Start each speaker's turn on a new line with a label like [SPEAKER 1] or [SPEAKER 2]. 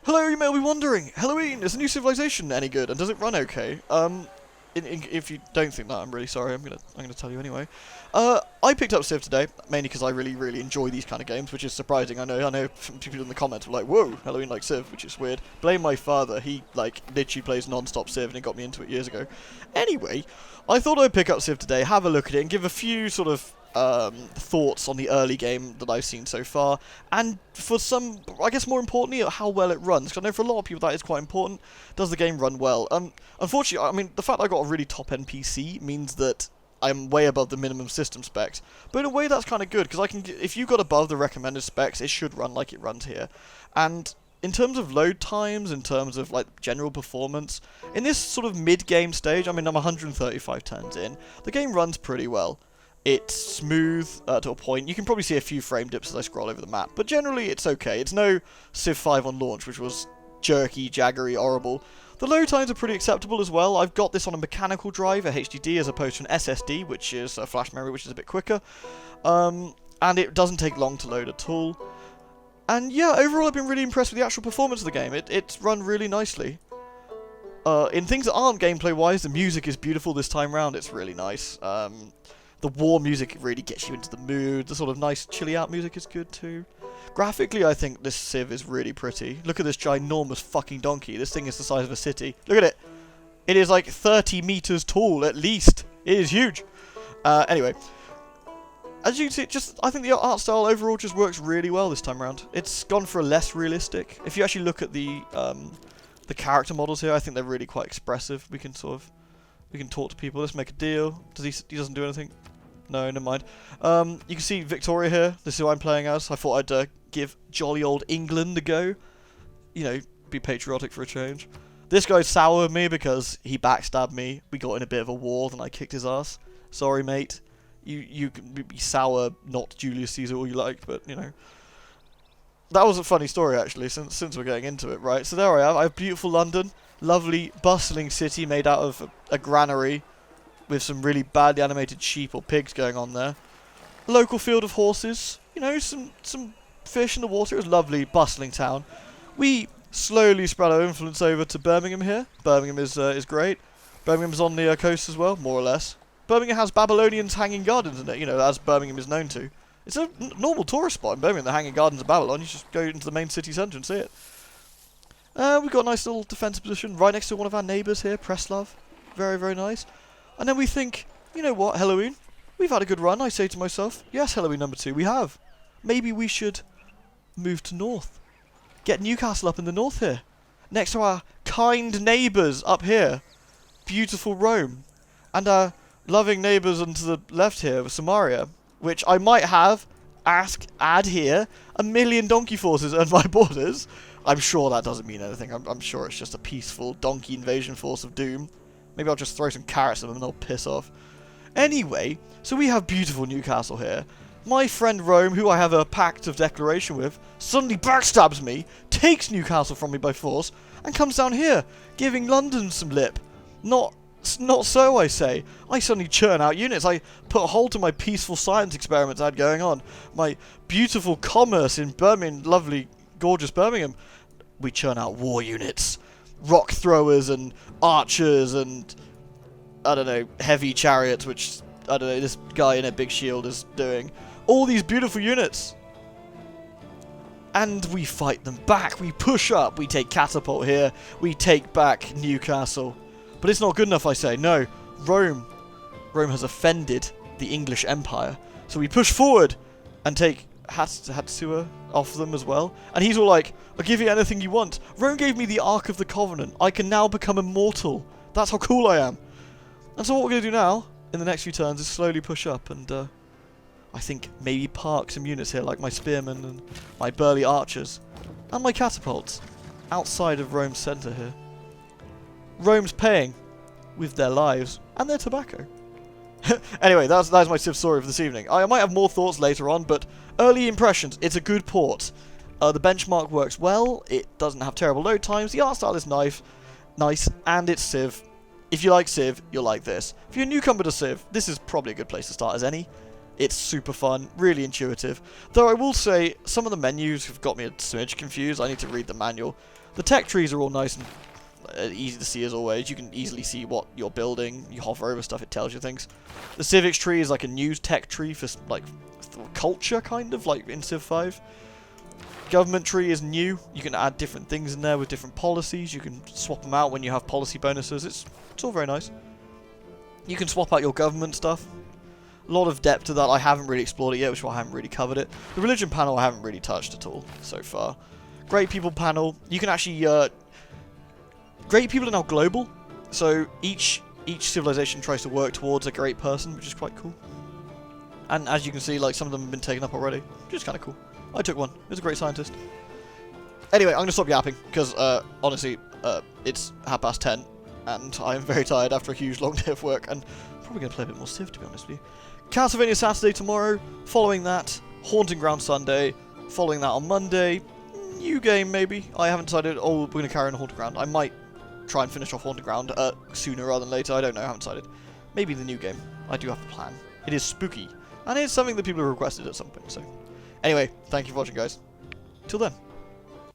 [SPEAKER 1] Hello, you may be wondering. Halloween, is a new civilization any good, and does it run okay? If you don't think that, I'm really sorry. I'm gonna tell you anyway. I picked up Civ today mainly because I really enjoy these kind of games, which is surprising. I know. People in the comments were like, "Whoa, Halloween like Civ," which is weird. Blame my father. He like literally plays non-stop Civ, and he got me into it years ago. Anyway, I thought I'd pick up Civ today, have a look at it, and give a few sort of thoughts on the early game that I've seen so far, and for some, I guess more importantly, how well it runs. Because I know for a lot of people that is quite important. Does the game run well? Unfortunately, I mean, the fact I got a really top-end PC means that I'm way above the minimum system specs. But in a way, that's kind of good, because if you got above the recommended specs, it should run like it runs here. And in terms of load times, in terms of like general performance, in this sort of mid-game stage, I mean, I'm 135 turns in, the game runs pretty well. It's smooth to a point. You can probably see a few frame dips as I scroll over the map, but generally it's okay. It's no Civ 5 on launch, which was jerky, jaggery, horrible. The load times are pretty acceptable as well. I've got this on a mechanical drive, a HDD, as opposed to an SSD, which is a flash memory, which is a bit quicker. And it doesn't take long to load at all. And yeah, overall I've been really impressed with the actual performance of the game. It's run really nicely. In things that aren't gameplay-wise, the music is beautiful this time round. It's really nice. The war music really gets you into the mood. The sort of nice chilly-out music is good too. Graphically, I think this Civ is really pretty. Look at this ginormous fucking donkey. This thing is the size of a city. Look at it. It is like 30 meters tall, at least. It is huge. Anyway. As you can see, I think the art style overall just works really well this time around. It's gone for a less realistic. If you actually look at the character models here, I think they're really quite expressive. We can talk to people. Let's make a deal. He doesn't do anything? No, never mind. You can see Victoria here. This is who I'm playing as. I thought I'd give jolly old England a go. You know, be patriotic for a change. This guy's sour with me because he backstabbed me. We got in a bit of a war, then I kicked his ass. Sorry, mate. You can be sour, not Julius Caesar, all you like, but, you know. That was a funny story, actually, since we're getting into it, right? So there I am. I have beautiful London. Lovely, bustling city made out of a granary with some really badly animated sheep or pigs going on there. A local field of horses. You know, some fish in the water. It was a lovely, bustling town. We slowly spread our influence over to Birmingham here. Birmingham is great. Birmingham's on the coast as well, more or less. Birmingham has Babylonians hanging gardens in it, you know, as Birmingham is known to. It's a normal tourist spot in Birmingham, the Hanging Gardens of Babylon. You just go into the main city centre and see it. We've got a nice little defensive position right next to one of our neighbours here, Preslav. Very nice. And then we think, you know what, Halloween? We've had a good run, I say to myself. Yes, Halloween number 2, we have. Maybe we should move to north. Get Newcastle up in the north here. Next to our kind neighbours up here. Beautiful Rome. And our loving neighbours onto the left here, Samaria. Which I might add here, 1 million donkey forces on my borders. I'm sure that doesn't mean anything. I'm sure it's just a peaceful donkey invasion force of doom. Maybe I'll just throw some carrots at them and they'll piss off. Anyway, so we have beautiful Newcastle here. My friend Rome, who I have a pact of declaration with, suddenly backstabs me, takes Newcastle from me by force, and comes down here, giving London some lip. Not so, I say. I suddenly churn out units. I put a halt to my peaceful science experiments I had going on. My beautiful commerce in Birmingham, lovely, gorgeous Birmingham. We churn out war units. Rock throwers and archers and, I don't know, heavy chariots, which, I don't know, this guy in a big shield is doing. All these beautiful units. And we fight them back. We push up. We take Catapult here. We take back Newcastle. But it's not good enough, I say. No, Rome has offended the English Empire. So we push forward and take Hatsua off them as well. And he's all like, I'll give you anything you want. Rome gave me the Ark of the Covenant. I can now become immortal. That's how cool I am. And so what we're going to do now, in the next few turns, is slowly push up and, I think, maybe park some units here, like my spearmen and my burly archers. And my catapults, outside of Rome's centre here. Rome's paying with their lives and their tobacco. Anyway, that's my Civ story for this evening. I might have more thoughts later on, but early impressions, it's a good port. The benchmark works well, it doesn't have terrible load times, the art style is nice, and it's Civ. If you like Civ, you'll like this. If you're a newcomer to Civ, this is probably a good place to start as any. It's super fun, really intuitive. Though I will say, some of the menus have got me a smidge confused. I need to read the manual. The tech trees are all nice and easy to see as always. You can easily see what you're building. You hover over stuff, it tells you things. The civics tree is like a news tech tree for like culture, kind of, like in Civ 5. Government tree is new. You can add different things in there with different policies. You can swap them out when you have policy bonuses. It's all very nice. You can swap out your government stuff. A lot of depth to that. I haven't really explored it yet, which is why I haven't really covered it. The religion panel I haven't really touched at all so far. Great people panel. You can actually... great people are now global. So each civilization tries to work towards a great person, which is quite cool. And as you can see, like, some of them have been taken up already, which is kind of cool. I took one. He was a great scientist. Anyway, I'm going to stop yapping, because, honestly, it's 10:30, and I am very tired after a huge long day of work, and I'm probably going to play a bit more Civ, to be honest with you. Castlevania Saturday tomorrow, following that, Haunting Ground Sunday, following that on Monday, new game, maybe. I haven't decided, we're going to carry on Haunting Ground. I might try and finish off Haunting Ground sooner rather than later, I don't know, I haven't decided. Maybe the new game. I do have a plan. It is spooky, and it's something that people have requested at some point, so... Anyway, thank you for watching, guys. Till then.